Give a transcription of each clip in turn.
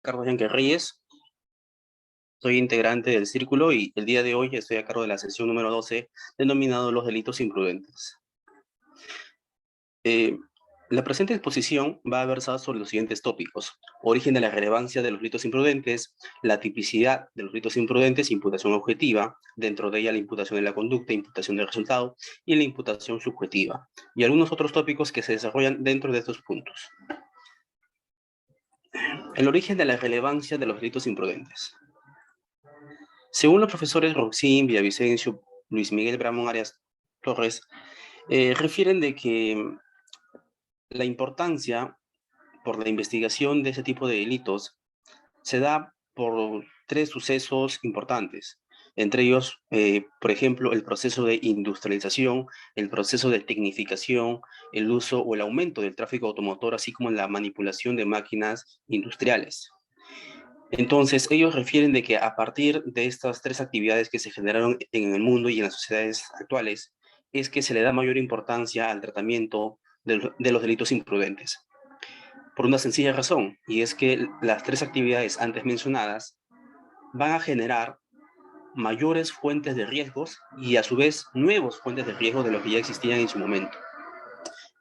Carlos Yanque Reyes, soy integrante del Círculo y el día de hoy estoy a cargo de la sesión número 12, denominado Los delitos imprudentes. La presente exposición va a versar sobre los siguientes tópicos: origen de la relevancia de los delitos imprudentes, la tipicidad de los delitos imprudentes, imputación objetiva, dentro de ella la imputación de la conducta, imputación del resultado y la imputación subjetiva, y algunos otros tópicos que se desarrollan dentro de estos puntos. El origen de la relevancia de los delitos imprudentes. Según los profesores Roxín, Villavicencio, Luis Miguel Bramón Arias Torres, refieren de que la importancia por la investigación de ese tipo de delitos se da por tres sucesos importantes. Entre ellos, por ejemplo, el proceso de industrialización, el proceso de tecnificación, el uso o el aumento del tráfico automotor, así como la manipulación de máquinas industriales. Entonces, ellos refieren de que a partir de estas tres actividades que se generaron en el mundo y en las sociedades actuales, es que se le da mayor importancia al tratamiento de los delitos imprudentes. Por una sencilla razón, y es que las tres actividades antes mencionadas van a generar mayores fuentes de riesgos y a su vez nuevos fuentes de riesgo de lo que ya existían en su momento.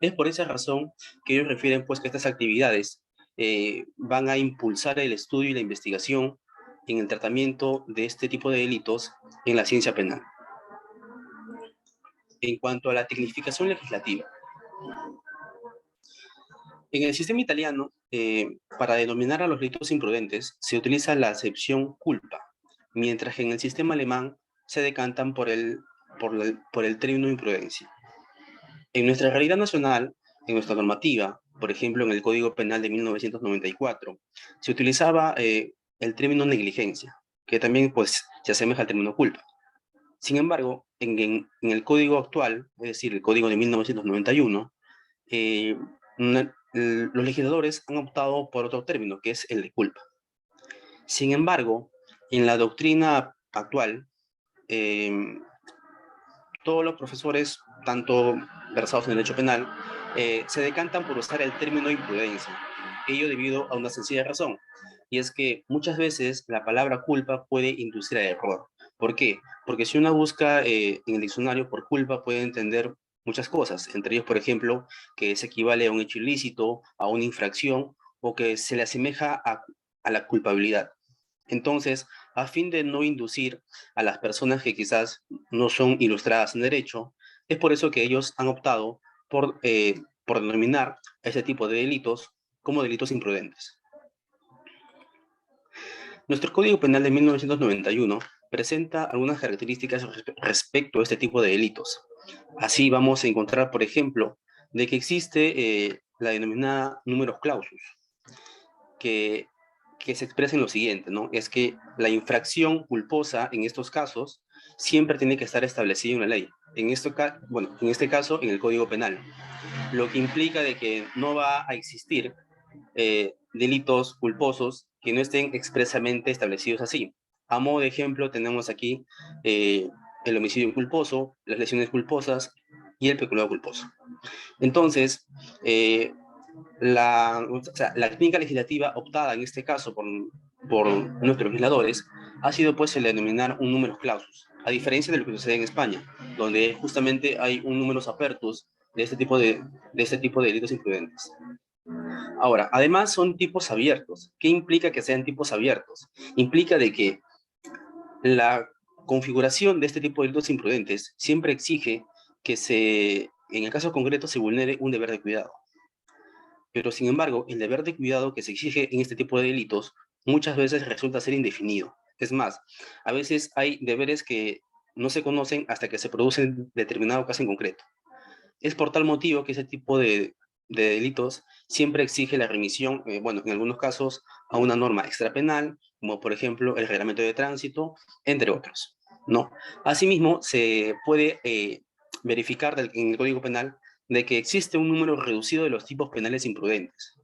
Es por esa razón que ellos refieren pues que estas actividades van a impulsar el estudio y la investigación en el tratamiento de este tipo de delitos en la ciencia penal. En cuanto a la tipificación legislativa, en el sistema italiano, para denominar a los delitos imprudentes, se utiliza la acepción culpa, mientras que en el sistema alemán se decantan por el término imprudencia. En nuestra realidad nacional, en nuestra normativa, por ejemplo, en el Código Penal de 1994, se utilizaba el término negligencia, que también pues, se asemeja al término culpa. Sin embargo, en el Código actual, es decir, el Código de 1991, los legisladores han optado por otro término, que es el de culpa. Sin embargo, en la doctrina actual, todos los profesores, tanto versados en derecho penal, se decantan por usar el término imprudencia. Ello debido a una sencilla razón, y es que muchas veces la palabra culpa puede inducir a error. ¿Por qué? Porque si uno busca en el diccionario por culpa puede entender muchas cosas, entre ellos, por ejemplo, que se equivale a un hecho ilícito, a una infracción, o que se le asemeja a la culpabilidad. Entonces, a fin de no inducir a las personas que quizás no son ilustradas en derecho, es por eso que ellos han optado por denominar a ese tipo de delitos como delitos imprudentes. Nuestro Código Penal de 1991 presenta algunas características respecto a este tipo de delitos. Así vamos a encontrar, por ejemplo, de que existe la denominada numerus clausus, que se expresa en lo siguiente, ¿no? Es que la infracción culposa en estos casos siempre tiene que estar establecida en la ley. En este caso, en el Código Penal, lo que implica de que no va a existir delitos culposos que no estén expresamente establecidos así. A modo de ejemplo, tenemos aquí el homicidio culposo, las lesiones culposas y el peculado culposo. Entonces, la técnica legislativa optada en este caso por nuestros legisladores ha sido pues el denominar un numerus clausus, a diferencia de lo que sucede en España, donde justamente hay un numerus apertus de este tipo de delitos imprudentes. Ahora, además son tipos abiertos. ¿Qué implica que sean tipos abiertos? Implica de que la configuración de este tipo de delitos imprudentes siempre exige que en el caso concreto se vulnere un deber de cuidado. Pero sin embargo, el deber de cuidado que se exige en este tipo de delitos muchas veces resulta ser indefinido. Es más, a veces hay deberes que no se conocen hasta que se producen determinado caso en concreto. Es por tal motivo que ese tipo de delitos siempre exige la remisión, en algunos casos, a una norma extrapenal, como por ejemplo el reglamento de tránsito, entre otros, ¿no? Asimismo, se puede verificar en el Código Penal de que existe un número reducido de los tipos penales imprudentes.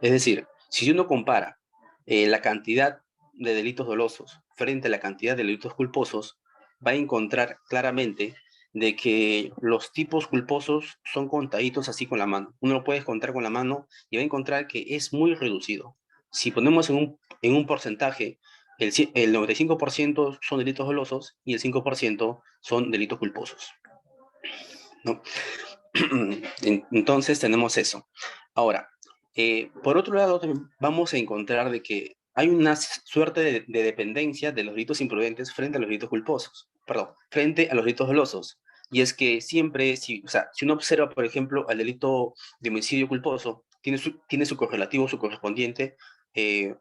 Es decir, si uno compara la cantidad de delitos dolosos frente a la cantidad de delitos culposos, va a encontrar claramente de que los tipos culposos son contaditos así con la mano. Uno lo puede contar con la mano y va a encontrar que es muy reducido. si ponemos en un porcentaje, el 95% son delitos dolosos y el 5% son delitos culposos, ¿no? Entonces tenemos eso. Ahora, por otro lado, vamos a encontrar de que hay una suerte de dependencia de los delitos imprudentes frente a los delitos culposos, perdón, frente a los delitos dolosos. Y es que siempre, o sea, si uno observa, por ejemplo, al delito de homicidio culposo, tiene su correlativo, su correspondiente, eh,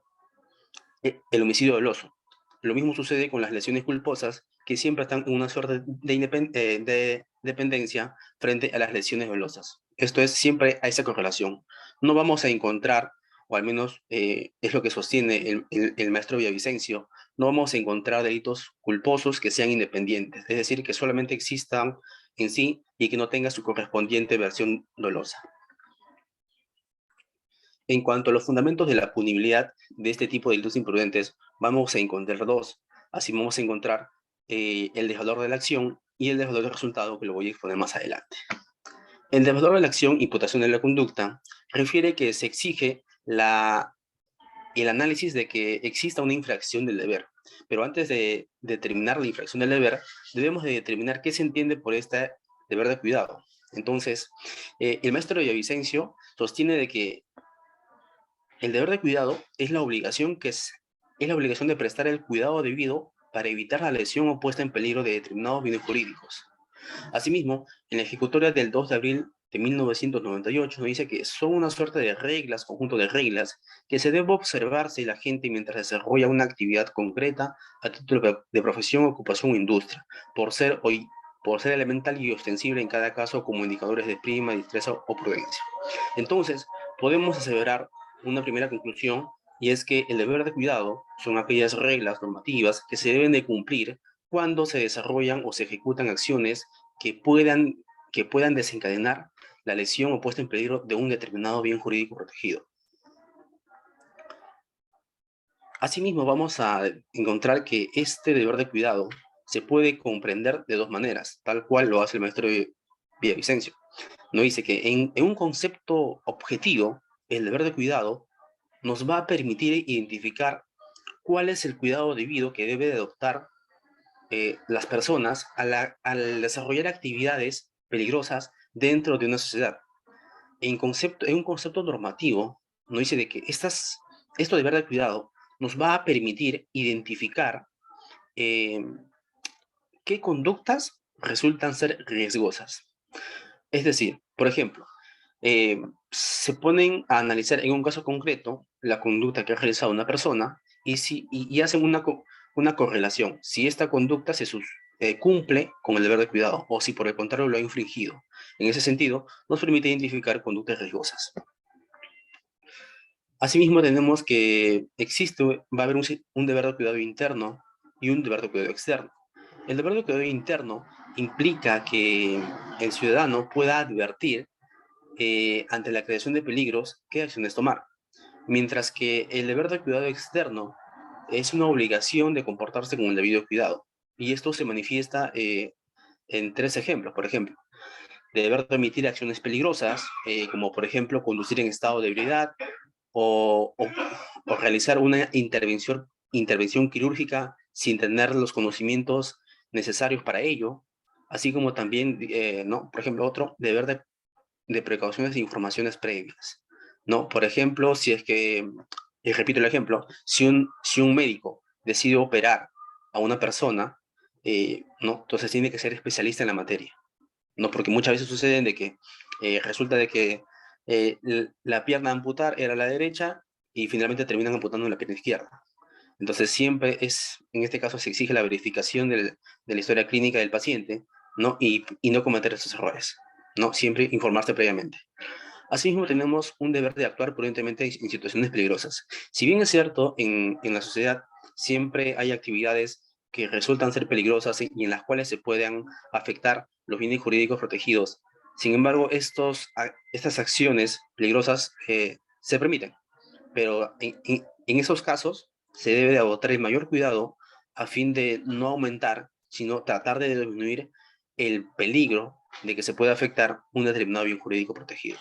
el homicidio doloso. Lo mismo sucede con las lesiones culposas, que siempre están en una suerte de dependencia frente a las lesiones dolosas. Esto es siempre a esa correlación. No vamos a encontrar, o al menos es lo que sostiene el maestro Villavicencio, no vamos a encontrar delitos culposos que sean independientes, es decir, que solamente existan en sí y que no tenga su correspondiente versión dolosa. En cuanto a los fundamentos de la punibilidad de este tipo de delitos imprudentes, vamos a encontrar dos. Así vamos a encontrar el desvalor de la acción y el desvalor del resultado, que lo voy a exponer más adelante. El desvalor de la acción, imputación de la conducta, refiere que se exige el análisis de que exista una infracción del deber. Pero antes de determinar la infracción del deber, debemos de determinar qué se entiende por este deber de cuidado. Entonces, el maestro Villavicencio sostiene de que el deber de cuidado es la obligación es la obligación de prestar el cuidado debido para evitar la lesión o puesta en peligro de determinados bienes jurídicos. Asimismo, en la ejecutoria del 2 de abril de 1998 nos dice que son una suerte de reglas, conjunto de reglas, que se debe observar si la gente mientras desarrolla una actividad concreta a título de profesión, ocupación o industria, por ser elemental y ostensible en cada caso como indicadores de prima, destreza o prudencia. Entonces, podemos aseverar una primera conclusión, y es que el deber de cuidado son aquellas reglas normativas que se deben de cumplir cuando se desarrollan o se ejecutan acciones que puedan desencadenar la lesión o puesta en peligro de un determinado bien jurídico protegido. Asimismo, vamos a encontrar que este deber de cuidado se puede comprender de dos maneras, tal cual lo hace el maestro Villavicencio. Nos dice que en un concepto objetivo, el deber de cuidado nos va a permitir identificar cuál es el cuidado debido que debe de adoptar las personas al desarrollar actividades peligrosas dentro de una sociedad. En un concepto normativo, nos dice de que esto de deber de cuidado nos va a permitir identificar eh, qué conductas resultan ser riesgosas. Es decir, por ejemplo, se ponen a analizar en un caso concreto la conducta que ha realizado una persona y hacen una correlación. Si esta conducta cumple con el deber de cuidado o si por el contrario lo ha infringido. En ese sentido, nos permite identificar conductas riesgosas. Asimismo, tenemos que va a haber un deber de cuidado interno y un deber de cuidado externo. El deber de cuidado interno implica que el ciudadano pueda advertir ante la creación de peligros qué acciones tomar, mientras que el deber de cuidado externo es una obligación de comportarse con el debido cuidado. Y esto se manifiesta en tres ejemplos. Por ejemplo, deber permitir acciones peligrosas, como por ejemplo conducir en estado de ebriedad o realizar una intervención quirúrgica sin tener los conocimientos necesarios para ello, así como también, ¿no? Por ejemplo, otro, deber de precauciones e informaciones previas, ¿no? Por ejemplo, si es que, y repito el ejemplo, si un médico decide operar a una persona, ¿no? Entonces tiene que ser especialista en la materia, ¿no? Porque muchas veces sucede de que resulta de que la pierna a amputar era la derecha y finalmente terminan amputando la pierna izquierda. Entonces siempre en este caso se exige la verificación de la historia clínica del paciente, ¿no? Y no cometer esos errores, ¿no? Siempre informarse previamente. Asimismo, tenemos un deber de actuar prudentemente en situaciones peligrosas. Si bien es cierto, en la sociedad siempre hay actividades que resultan ser peligrosas y en las cuales se puedan afectar los bienes jurídicos protegidos. Sin embargo, estas acciones peligrosas se permiten, pero en esos casos se debe de adoptar el mayor cuidado a fin de no aumentar, sino tratar de disminuir el peligro de que se pueda afectar un determinado bien jurídico protegido.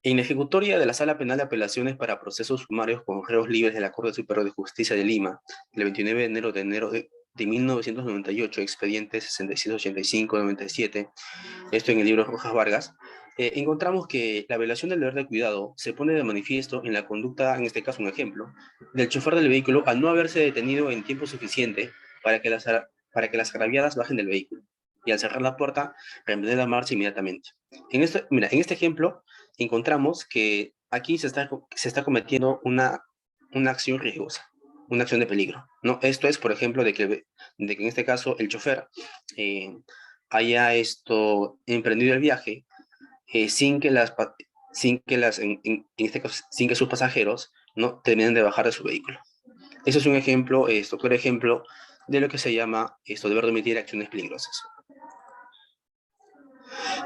En la ejecutoria de la Sala Penal de Apelaciones para Procesos Sumarios con Reos Libres de la Corte Superior de Justicia de Lima, el 29 de enero de 1998, expediente 6685-97, esto en el libro Rojas Vargas, encontramos que la violación del deber de cuidado se pone de manifiesto en la conducta, en este caso un ejemplo, del chofer del vehículo al no haberse detenido en tiempo suficiente para que las agraviadas bajen del vehículo y al cerrar la puerta, reemprender la marcha inmediatamente. Mira, en este ejemplo encontramos que aquí se está cometiendo una acción riesgosa, una acción de peligro, ¿no? Esto es, por ejemplo, de que en este caso el chofer eh, haya emprendido el viaje sin que en este caso, sin que sus pasajeros no terminen de bajar de su vehículo. Eso es un ejemplo, claro ejemplo de lo que se llama deber de omitir acciones peligrosas.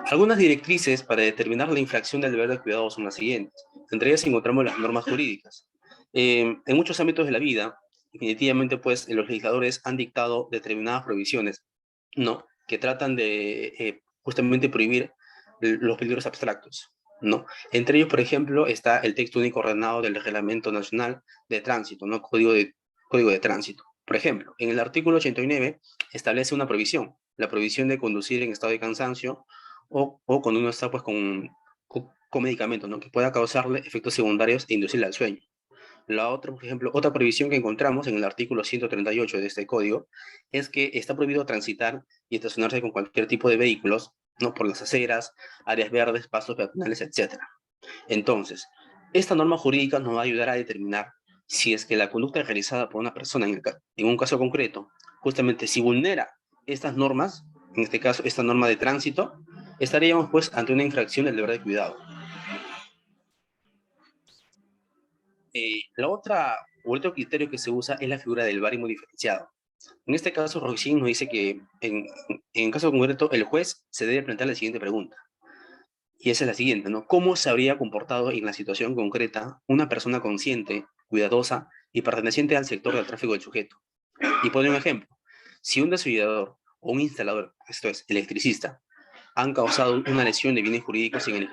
Algunas directrices para determinar la infracción del deber de cuidado son las siguientes. Entre ellas encontramos las normas jurídicas. En muchos ámbitos de la vida, definitivamente, pues, los legisladores han dictado determinadas prohibiciones, ¿no? Que tratan de justamente prohibir los peligros abstractos, ¿no? Entre ellos, por ejemplo, está el texto único ordenado del Reglamento Nacional de Tránsito, ¿no? Código de Tránsito. Por ejemplo, en el artículo 89 establece una prohibición, la prohibición de conducir en estado de cansancio o cuando uno está pues con medicamentos, ¿no? Que pueda causarle efectos secundarios e inducirle al sueño. La otra, por ejemplo, otra prohibición que encontramos en el artículo 138 de este código es que está prohibido transitar y estacionarse con cualquier tipo de vehículos, ¿no? Por las aceras, áreas verdes, pasos peatonales, etcétera. Entonces, esta norma jurídica nos va a ayudar a determinar si es que la conducta realizada por una persona en un caso concreto, justamente si vulnera estas normas, en este caso esta norma de tránsito, estaríamos pues ante una infracción del deber de cuidado. Otro criterio que se usa es la figura del baremo diferenciado. En este caso, Roxin nos dice que en caso concreto el juez se debe plantear la siguiente pregunta. Y esa es la siguiente, ¿no? ¿Cómo se habría comportado en la situación concreta una persona consciente, cuidadosa y perteneciente al sector del tráfico del sujeto? Y pone un ejemplo. Si un desarrollador o un instalador, esto es, electricista, han causado una lesión de bienes jurídicos en el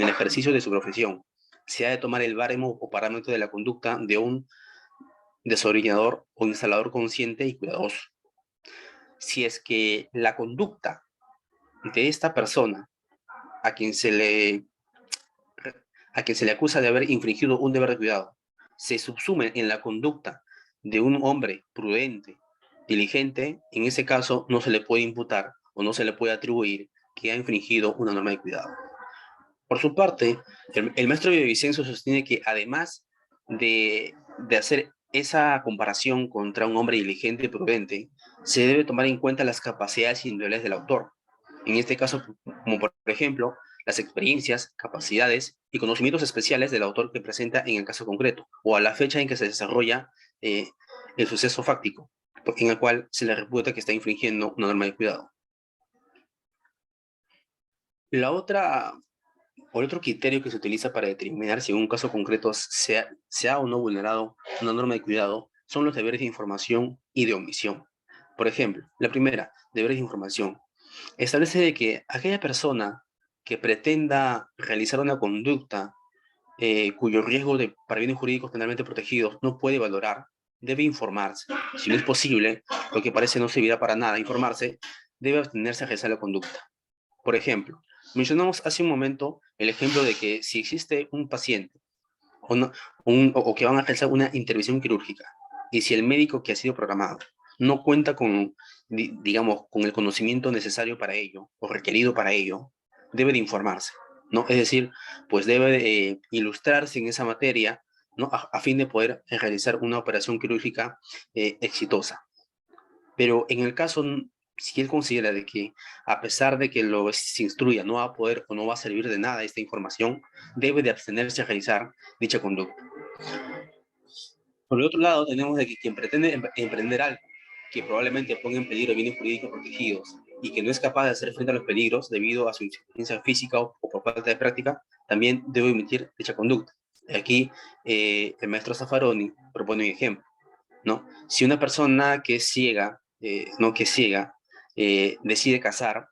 ejercicio de su profesión, se ha de tomar el baremo o parámetro de la conducta de un desarrollador o instalador consciente y cuidadoso. Si es que la conducta de esta persona a quien se le acusa de haber infringido un deber de cuidado se subsume en la conducta de un hombre prudente, diligente, en ese caso no se le puede imputar o no se le puede atribuir que ha infringido una norma de cuidado. Por su parte, el maestro Villavicencio sostiene que además de hacer esa comparación contra un hombre diligente y prudente, se debe tomar en cuenta las capacidades individuales del autor. En este caso, como por ejemplo, las experiencias, capacidades y conocimientos especiales del autor que presenta en el caso concreto, o a la fecha en que se desarrolla eh, el suceso fáctico, en el cual se le reputa que está infringiendo una norma de cuidado. La otra O otro criterio que se utiliza para determinar si en un caso concreto se ha o no vulnerado una norma de cuidado son los deberes de información y de omisión. Por ejemplo, la primera, deberes de información, establece de que aquella persona que pretenda realizar una conducta cuyo riesgo para bienes jurídicos penalmente protegidos no puede valorar, debe informarse. Si no es posible, lo que parece no servirá para nada informarse, debe abstenerse a realizar la conducta. Por ejemplo, mencionamos hace un momento el ejemplo de que si existe un paciente o, no, o que van a realizar una intervención quirúrgica y si el médico que ha sido programado no cuenta con, digamos, con el conocimiento necesario para ello o requerido para ello, debe de informarse, ¿no? Es decir, pues debe de ilustrarse en esa materia, ¿no? A fin de poder realizar una operación quirúrgica exitosa. Pero en el caso, si él considera de que a pesar de que se instruya no va a poder o no va a servir de nada esta información, debe de abstenerse a realizar dicha conducta. Por el otro lado, tenemos de que quien pretende emprender algo que probablemente ponga en peligro bienes jurídicos protegidos y que no es capaz de hacer frente a los peligros debido a su insuficiencia física o por falta de práctica, también debe emitir dicha conducta. Aquí el maestro Zaffaroni propone un ejemplo, ¿no? Si una persona que es ciega, decide cazar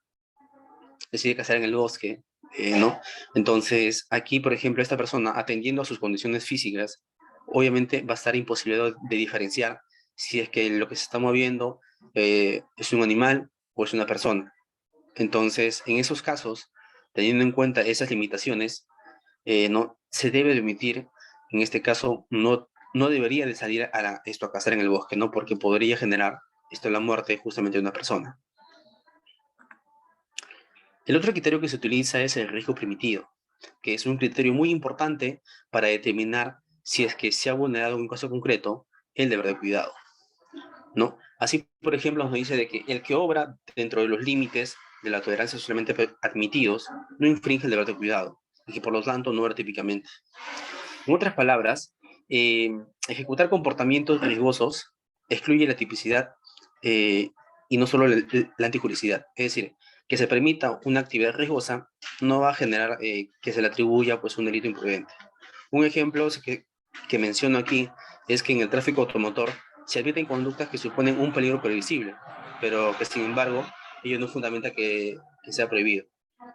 en el bosque ¿no? Entonces, aquí, por ejemplo, esta persona, atendiendo a sus condiciones físicas, obviamente va a estar imposible de diferenciar si es que lo que se está moviendo es un animal o es una persona. Entonces, en esos casos, teniendo en cuenta esas limitaciones, no se debe de omitir, en este caso, no debería de salir esto a cazar en el bosque, ¿no? Porque podría generar esto la muerte justamente de una persona. El otro criterio que se utiliza es el riesgo permitido, que es un criterio muy importante para determinar si es que se ha vulnerado en un caso concreto el deber de cuidado, ¿no? Así, por ejemplo, nos dice de que el que obra dentro de los límites de la tolerancia socialmente admitidos no infringe el deber de cuidado y que por lo tanto no obra típicamente. En otras palabras, eh, ejecutar comportamientos riesgosos excluye la tipicidad y no solo la anticuricidad. Es decir, que se permita una actividad riesgosa no va a generar que se le atribuya pues, un delito imprudente. Un ejemplo que menciono aquí es que en el tráfico automotor se admiten conductas que suponen un peligro previsible, pero que sin embargo ello no fundamenta que sea prohibido.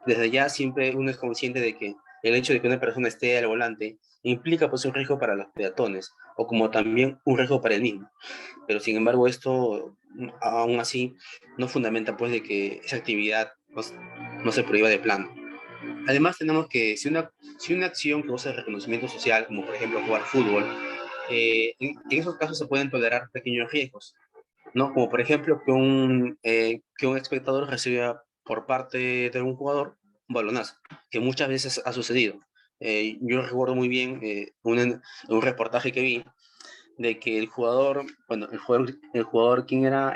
Desde ya siempre uno es consciente de que el hecho de que una persona esté al volante implica pues un riesgo para los peatones o como también un riesgo para él mismo. Pero sin embargo esto aún así no fundamenta pues de que esa actividad pues, no se prohíba de plano. Además tenemos que si una acción causa reconocimiento social, como por ejemplo jugar fútbol, en esos casos se pueden tolerar pequeños riesgos, ¿no? Como por ejemplo que un espectador reciba por parte de un jugador un balonazo, que muchas veces ha sucedido. Yo recuerdo muy bien un reportaje que vi de que el jugador, bueno, el jugador ¿quién era?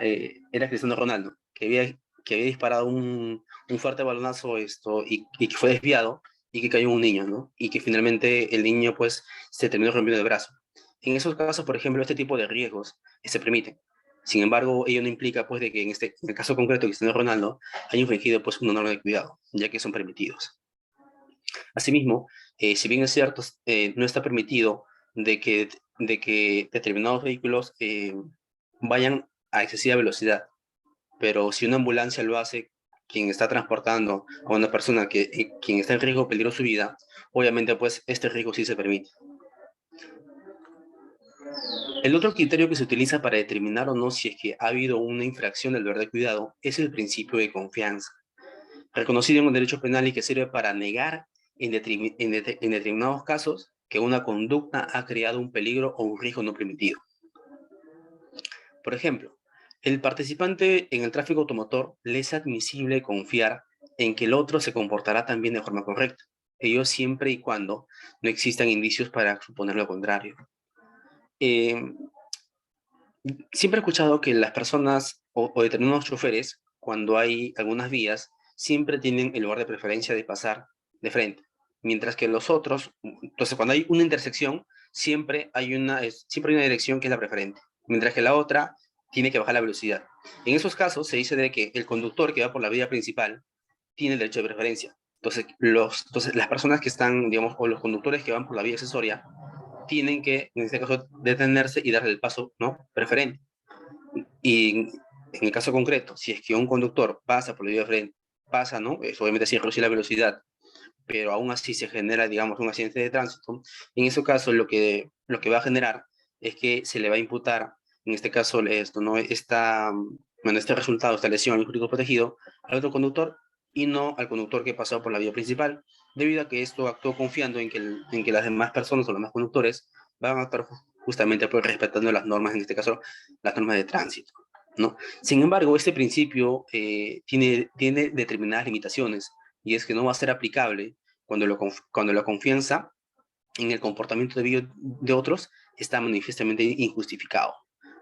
Era Cristiano Ronaldo, que había disparado un fuerte balonazo y que fue desviado y que cayó un niño, ¿no? Y que finalmente el niño pues se terminó rompiendo el brazo. En esos casos, por ejemplo, este tipo de riesgos se permiten. Sin embargo, ello no implica pues de que en el caso concreto de Cristiano Ronaldo haya infringido pues una norma de cuidado, ya que son permitidos. Asimismo, si bien es cierto, no está permitido de que determinados vehículos vayan a excesiva velocidad, pero si una ambulancia lo hace, quien está transportando a una persona quien está en riesgo de peligro su vida, obviamente pues este riesgo sí se permite. El otro criterio que se utiliza para determinar o no si es que ha habido una infracción del deber de cuidado es el principio de confianza, reconocido en el derecho penal y que sirve para negar en determinados casos que una conducta ha creado un peligro o un riesgo no permitido. Por ejemplo, el participante en el tráfico automotor le es admisible confiar en que el otro se comportará también de forma correcta, ello siempre y cuando no existan indicios para suponer lo contrario. Eh, Siempre he escuchado que las personas o determinados choferes, cuando hay algunas vías, siempre tienen el lugar de preferencia de pasar de frente, mientras que los otros, entonces cuando hay una intersección, siempre hay una dirección que es la preferente, mientras que la otra tiene que bajar la velocidad. En esos casos se dice de que el conductor que va por la vía principal tiene el derecho de preferencia. Entonces las personas que están, digamos, o los conductores que van por la vía accesoria, tienen que, en este caso, detenerse y darle el paso, ¿no? Preferente. Y en el caso concreto, si es que un conductor pasa por la vía de frente, pasa, ¿no? Obviamente sí reducir la velocidad, pero aún así se genera, digamos, un accidente de tránsito. En ese caso, lo que va a generar es que se le va a imputar, en este caso, esto, ¿no? Bueno, este resultado, esta lesión, el jurídico protegido, al otro conductor y no al conductor que pasó por la vía principal, debido a que esto actuó confiando en que las demás personas o los demás conductores van a actuar justamente pues, respetando las normas, en este caso, las normas de tránsito, ¿no? Sin embargo, este principio tiene determinadas limitaciones y es que no va a ser aplicable cuando la confianza en el comportamiento debido de otros está manifiestamente injustificado.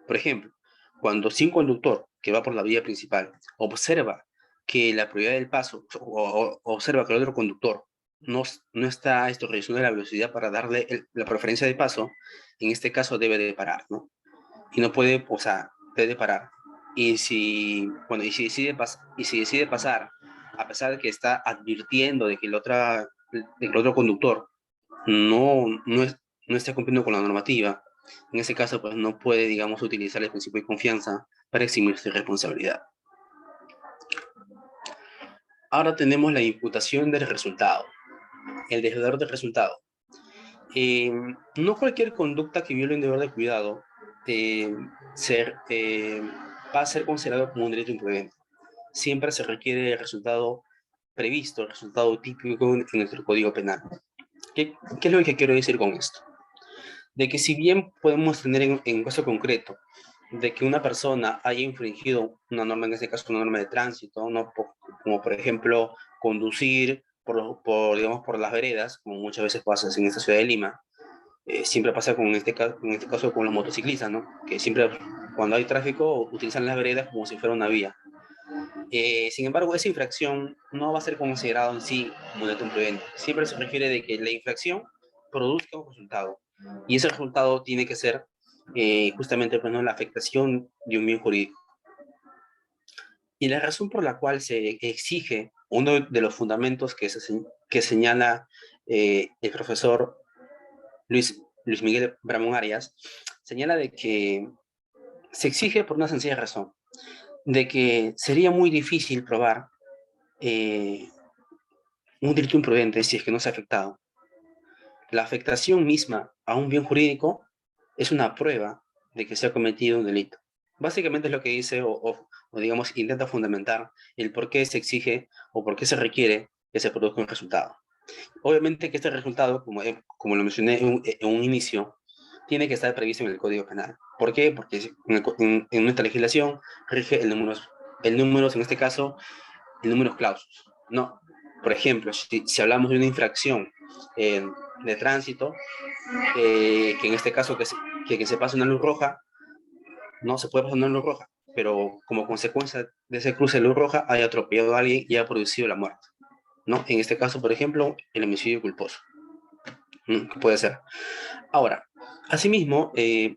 Por ejemplo, cuando si un conductor que va por la vía principal observa que la prioridad del paso o observa que el otro conductor no está reduciendo la velocidad para darle la preferencia de paso, en este caso debe de parar, ¿no? Y no puede, o sea, debe parar. Y si decide pasar, a pesar de que está advirtiendo de que de que el otro conductor no, no está cumpliendo con la normativa, en ese caso, pues no puede, digamos, utilizar el principio de confianza para eximir su responsabilidad. Ahora tenemos la imputación del resultado, el deudor del resultado. Eh, no cualquier conducta que viole un deber de cuidado eh, va a ser considerado como un delito imprudente. Siempre se requiere el resultado previsto, el resultado típico en nuestro Código Penal. ¿Qué es lo que quiero decir con esto? De que si bien podemos tener en caso concreto de que una persona haya infringido una norma, en este caso una norma de tránsito, ¿no? Como por ejemplo conducir digamos, por las veredas, como muchas veces pasa en esta ciudad de Lima, siempre pasa en este caso con los motociclistas, ¿no? Que siempre cuando hay tráfico utilizan las veredas como si fuera una vía. Sin embargo, esa infracción no va a ser considerado en sí como un delito imprudente. Siempre se refiere de que la infracción produzca un resultado. Y ese resultado tiene que ser justamente pues, ¿no? la afectación de un bien jurídico. Y la razón por la cual se exige, uno de los fundamentos que señala el profesor Luis Miguel Bramón Arias, señala de que se exige por una sencilla razón, de que sería muy difícil probar eh, un delito imprudente si es que no se ha afectado. La afectación misma a un bien jurídico es una prueba de que se ha cometido un delito. Básicamente es lo que dice o digamos intenta fundamentar el por qué se exige o por qué se requiere que se produzca un resultado. Obviamente que este resultado, como lo mencioné en un inicio, tiene que estar previsto en el Código Penal. ¿Por qué? Porque en nuestra legislación rige el número, en este caso, el número clausus. No, por ejemplo, si hablamos de una infracción eh, de tránsito, que en este caso que se pase una luz roja, no se puede pasar una luz roja, pero como consecuencia de ese cruce de luz roja haya atropellado a alguien y ha producido la muerte. ¿No? En este caso, por ejemplo, el homicidio culposo. Puede ser. Ahora, asimismo,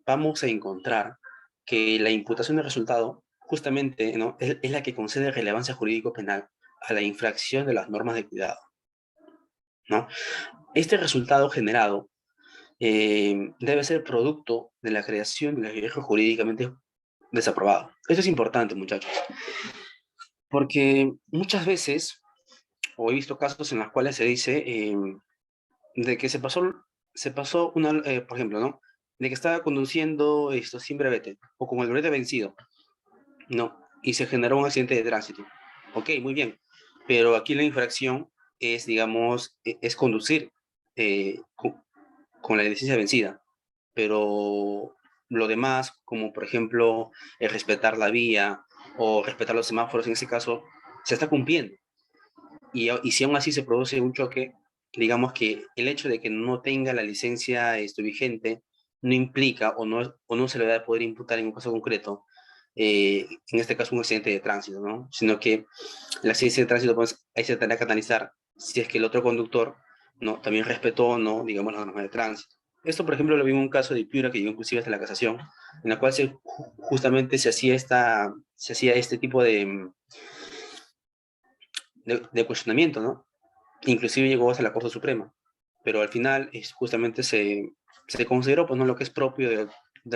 vamos a encontrar que la imputación de resultado justamente, ¿no? es la que concede relevancia jurídico-penal a la infracción de las normas de cuidado, ¿no? Este resultado generado debe ser producto de la creación de un riesgo jurídicamente desaprobado. Esto es importante, muchachos, porque muchas veces, o he visto casos en los cuales se dice de que se pasó por ejemplo, ¿no? De que estaba conduciendo esto sin brevete, o con el brevete vencido, ¿no? Y se generó un accidente de tránsito. Ok, muy bien, pero aquí la infracción es, digamos, es conducir con la licencia vencida, pero lo demás, como por ejemplo respetar la vía o respetar los semáforos en ese caso, se está cumpliendo. Y si aún así se produce un choque, digamos que el hecho de que no tenga la licencia vigente no implica o no se le va a poder imputar en un caso concreto, en este caso un accidente de tránsito, ¿no? Sino que el accidente de tránsito, pues ahí se tendrá que analizar si es que el otro conductor, ¿no? También respetó, ¿no? Digamos, las normas de tránsito. Esto, por ejemplo, lo vi en un caso de Piura que llegó inclusive hasta la casación, en la cual justamente se hacía este tipo de cuestionamiento, ¿no? Inclusive llegó hasta la Corte Suprema, pero al final justamente se consideró pues, ¿no? lo que es propio de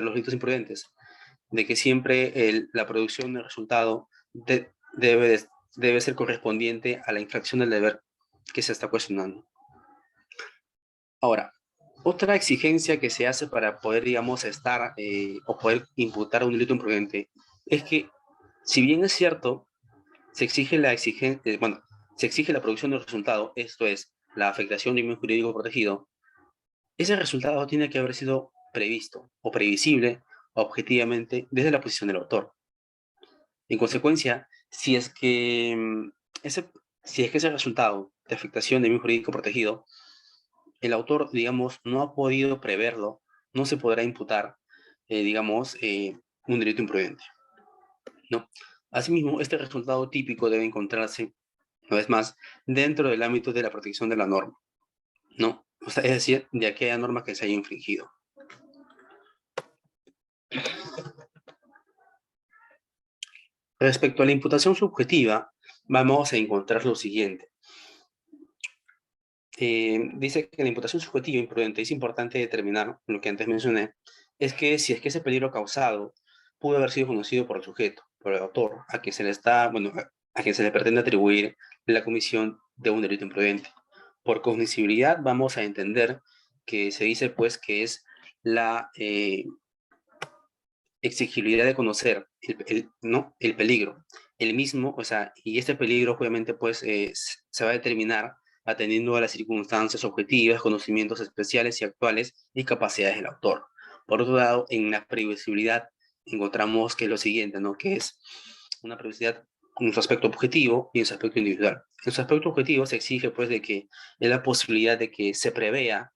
los delitos imprudentes, de que siempre la producción del resultado debe ser correspondiente a la infracción del deber que se está cuestionando. Ahora, otra exigencia que se hace para poder, digamos, estar o poder imputar un delito imprudente es que, si bien es cierto, bueno, se exige la producción del resultado, esto es, la afectación de un bien jurídico protegido, ese resultado tiene que haber sido previsto o previsible objetivamente desde la posición del autor. En consecuencia, ese, si es que ese resultado de afectación de bien jurídico protegido, el autor, digamos, no ha podido preverlo, no se podrá imputar, digamos, un delito imprudente, ¿no? Asimismo, este resultado típico debe encontrarse, una vez más, dentro del ámbito de la protección de la norma, ¿no? O sea, es decir, de aquella norma que se haya infringido. Respecto a la imputación subjetiva, vamos a encontrar lo siguiente. Dice que la imputación subjetiva imprudente es importante determinar, lo que antes mencioné, es que si es que ese peligro causado pudo haber sido conocido por el sujeto, por el autor, a quien se le pretende atribuir la comisión de un delito imprudente. Por cognoscibilidad vamos a entender que se dice pues que es la exigibilidad de conocer ¿no? el peligro, el mismo, o sea, y este peligro obviamente pues se va a determinar atendiendo a las circunstancias objetivas, conocimientos especiales y actuales y capacidades del autor. Por otro lado, en la previsibilidad encontramos que es lo siguiente, ¿no? Que es una previsibilidad en su aspecto objetivo y en su aspecto individual. En su aspecto objetivo se exige pues de que es la posibilidad de que se prevea,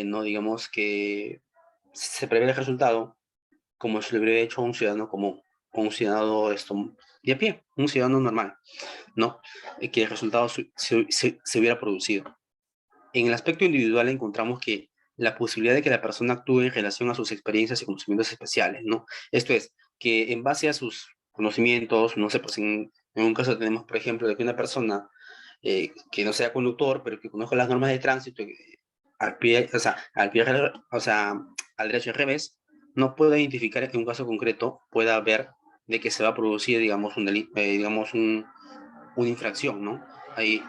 no digamos que se prevé el resultado como se le hubiera hecho a un ciudadano común, o un ciudadano de a pie, un ciudadano normal, ¿no? Que el resultado se hubiera producido. En el aspecto individual encontramos que la posibilidad de que la persona actúe en relación a sus experiencias y conocimientos especiales, ¿no? Esto es, que en base a sus conocimientos, no sé, pues en un caso tenemos, por ejemplo, de que una persona que no sea conductor, pero que conozca las normas de tránsito, al pie, o sea, o sea, al derecho y al revés, no pueda identificar que en un caso concreto pueda ver de que se va a producir, digamos, un delito, digamos, una infracción, ¿no? Ahí,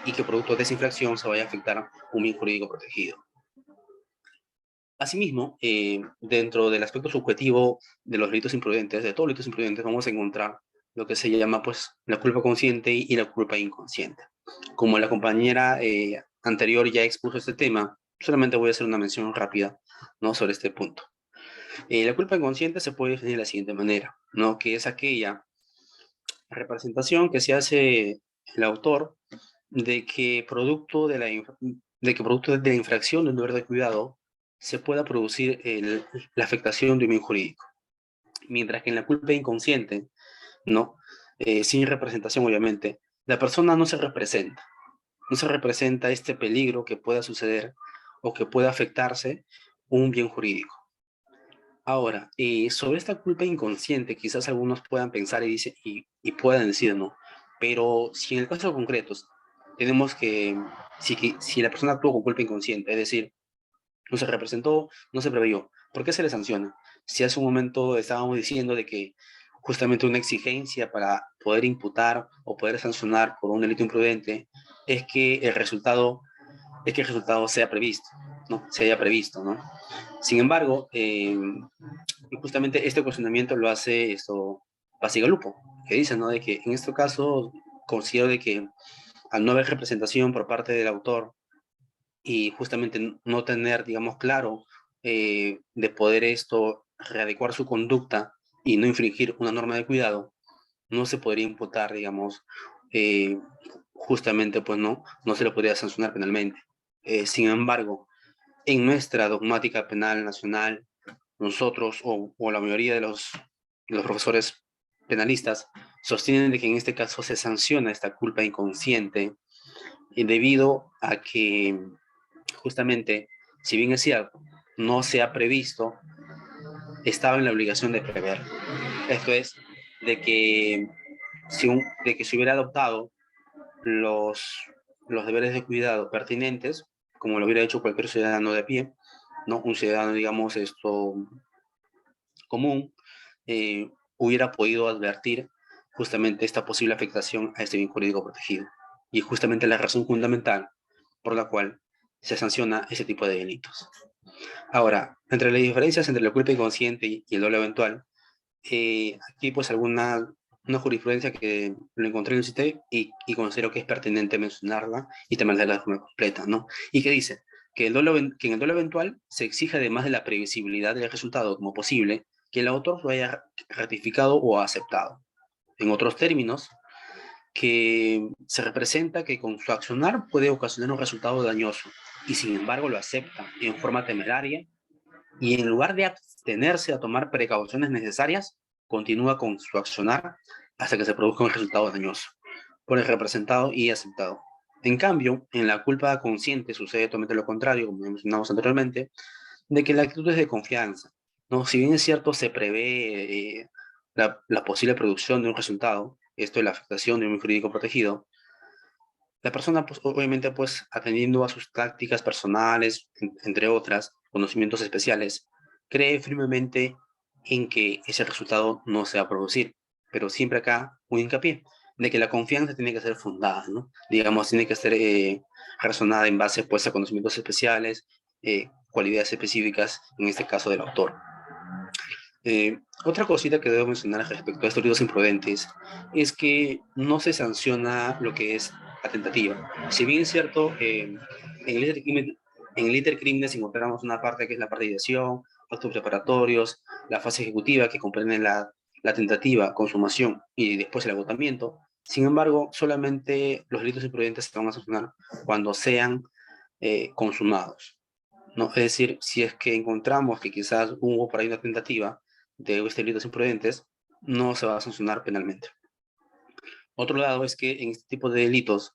y que producto de esa infracción se vaya a afectar un bien jurídico protegido. Asimismo, dentro del aspecto subjetivo de los delitos imprudentes, de todos los delitos imprudentes, vamos a encontrar lo que se llama, pues, la culpa consciente y la culpa inconsciente. Como la compañera anterior ya expuso este tema, solamente voy a hacer una mención rápida, ¿no? Sobre este punto. La culpa inconsciente se puede definir de la siguiente manera, ¿no? Que es aquella representación que se hace el autor de que producto de producto de la infracción de un deber de cuidado se pueda producir la afectación de un bien jurídico. Mientras que en la culpa inconsciente, ¿no? Sin representación, obviamente, la persona no se representa este peligro que pueda suceder o que pueda afectarse un bien jurídico. Ahora, sobre esta culpa inconsciente, quizás algunos puedan pensar y puedan decir no, pero si en el caso concreto tenemos que, si la persona actuó con culpa inconsciente, es decir, no se representó, no se preveyó, ¿por qué se le sanciona? Si hace un momento estábamos diciendo de que justamente una exigencia para poder imputar o poder sancionar por un delito imprudente es que el resultado sea previsto, ¿no? Se haya previsto, ¿no? Sin embargo, justamente este cuestionamiento lo hace Bacigalupo, que dice, ¿no? De que en este caso considero de que al no haber representación por parte del autor y justamente no tener, digamos, claro de poder readecuar su conducta y no infringir una norma de cuidado, no se podría imputar, digamos, eh, justamente, pues no se lo podría sancionar penalmente. Sin embargo, en nuestra dogmática penal nacional, nosotros o la mayoría de los profesores penalistas sostienen de que en este caso se sanciona esta culpa inconsciente debido a que justamente, si bien es cierto, no se ha previsto, estaba en la obligación de prever. Esto es, de que de que se hubiera adoptado los, los deberes de cuidado pertinentes, como lo hubiera hecho cualquier ciudadano de a pie, ¿no? Un ciudadano, digamos, común, hubiera podido advertir justamente esta posible afectación a este bien jurídico protegido. Y es justamente la razón fundamental por la cual se sanciona ese tipo de delitos. Ahora, entre las diferencias entre la culpa inconsciente y el dolo eventual, aquí pues una jurisprudencia que lo encontré en el CITE y considero que es pertinente mencionarla y también darla de forma completa, ¿no? Y que dice que, que en el dolo eventual se exige además de la previsibilidad del resultado como posible, que el autor lo haya ratificado o aceptado. En otros términos, que se representa que con su accionar puede ocasionar un resultado dañoso y sin embargo lo acepta en forma temeraria y en lugar de abstenerse a tomar precauciones necesarias, continúa con su accionar hasta que se produzca un resultado dañoso por el representado y aceptado. En cambio, en la culpa consciente sucede totalmente lo contrario, como mencionamos anteriormente, de que la actitud es de confianza, ¿no? Si bien es cierto, se prevé la posible producción de un resultado, esto es la afectación de un jurídico protegido, la persona, pues, obviamente, pues, atendiendo a sus tácticas personales, entre otras, conocimientos especiales, cree firmemente en que ese resultado no se va a producir. Pero siempre acá, un hincapié. de que la confianza tiene que ser fundada, ¿no? Digamos, tiene que ser razonada en base, pues, a conocimientos especiales, cualidades específicas, en este caso del autor. Otra cosita que debo mencionar respecto a estos delitos imprudentes es que no se sanciona lo que es la tentativa. Si bien es cierto, en el liter crímenes encontramos una parte que es la parte de ideación, actos preparatorios, la fase ejecutiva que comprende la tentativa, consumación y después el agotamiento. Sin embargo, solamente los delitos imprudentes se van a sancionar cuando sean consumados, ¿no? Es decir, si es que encontramos que quizás hubo por ahí una tentativa de este delitos imprudentes, no se va a sancionar penalmente. Otro lado es que en este tipo de delitos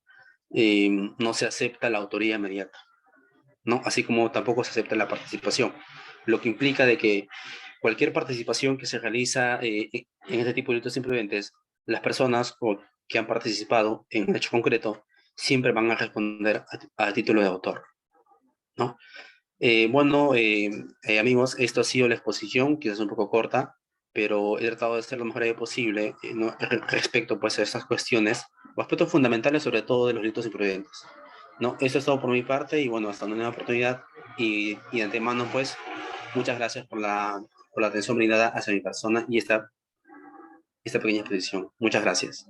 no se acepta la autoría inmediata, ¿no? Así como tampoco se acepta la participación, lo que implica de que cualquier participación que se realiza en este tipo de delitos imprudentes, las personas que han participado en un hecho concreto siempre van a responder a título de autor, ¿no? Bueno, amigos, esto ha sido la exposición, quizás un poco corta, pero he tratado de ser lo más breve posible, ¿no? Respecto, pues, a estas cuestiones, o aspectos fundamentales, sobre todo de los delitos imprudentes, ¿no? Eso es todo por mi parte, y bueno, hasta una nueva oportunidad, y de antemano, pues, muchas gracias por la atención brindada hacia mi persona y esta pequeña exposición. Muchas gracias.